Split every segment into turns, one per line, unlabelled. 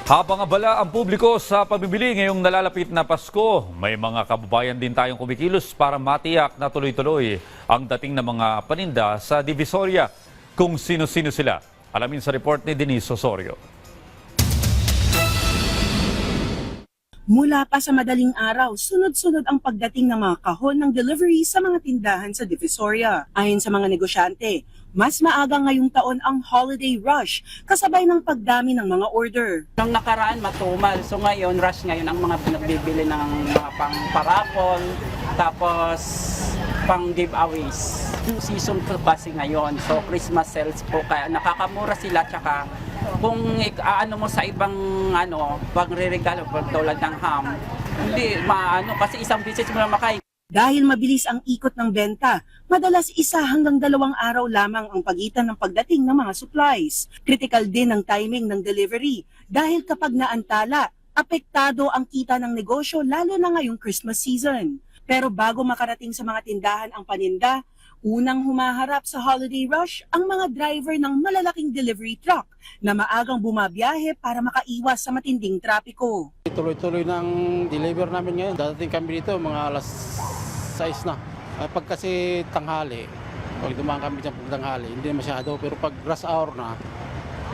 Habang abala ang publiko sa pamimili ngayong nalalapit na Pasko, may mga kababayan din tayong kumikilos para matiyak na tuloy-tuloy ang dating ng mga paninda sa Divisoria. Kung sino-sino sila, alamin sa report ni Denise Osorio.
Mula pa sa madaling araw, sunod-sunod ang pagdating ng mga kahon ng delivery sa mga tindahan sa Divisoria. Ayon sa mga negosyante, mas maaga ngayong taon ang holiday rush kasabay ng pagdami ng mga order.
Nung nakaraan matumal, so ngayon rush ngayon ang mga pinagbibili ng mga pang parapol, tapos pang giveaways. Yung season po kasi ngayon, so Christmas sales po, kaya nakakamura sila, tsaka kung ano mo sa ibang pagre-regalo tulad ng ham, hindi maano kasi isang beses mo lang makay.
Dahil mabilis ang ikot ng benta, madalas 1 hanggang 2 araw lamang ang pagitan ng pagdating ng mga supplies. Critical din ang timing ng delivery dahil kapag naantala, apektado ang kita ng negosyo lalo na ngayong Christmas season. Pero bago makarating sa mga tindahan ang paninda, unang humaharap sa holiday rush ang mga driver ng malalaking delivery truck na maagang bumabiyahe para makaiwas sa matinding trapiko.
Tuloy-tuloy ng deliver namin ngayon. Dadating kami dito mga alas 6 na. Pag kasi tanghali, pag dumaan kami dyan pag tanghali, hindi masyado. Pero pag rush hour na,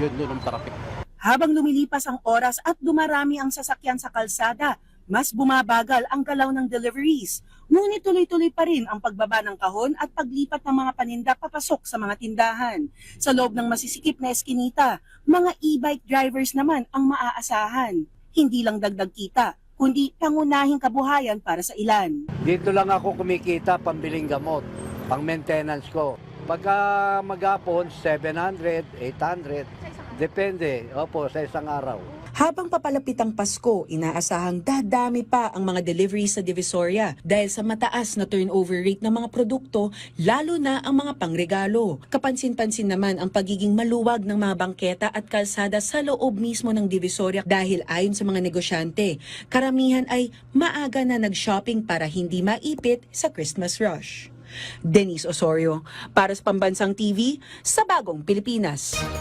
yun doon ang traffic.
Habang lumilipas ang oras at dumarami ang sasakyan sa kalsada, mas bumabagal ang galaw ng deliveries. Ngunit tuloy-tuloy pa rin ang pagbaba ng kahon at paglipat ng mga paninda papasok sa mga tindahan. Sa loob ng masisikip na eskinita, mga e-bike drivers naman ang maaasahan. Hindi lang dagdag kita, kundi pangunahing kabuhayan para sa ilan.
Dito lang ako kumikita pambiling gamot, pang maintenance ko. Pagka maghapon, 700, 800, depende, sa isang araw.
Habang papalapit ang Pasko, inaasahang dadami pa ang mga deliveries sa Divisoria dahil sa mataas na turnover rate ng mga produkto, lalo na ang mga pangregalo. Kapansin-pansin naman ang pagiging maluwag ng mga bangketa at kalsada sa loob mismo ng Divisoria dahil ayon sa mga negosyante, karamihan ay maaga na nag-shopping para hindi maipit sa Christmas rush. Denise Osorio, para sa Pambansang TV, sa Bagong Pilipinas.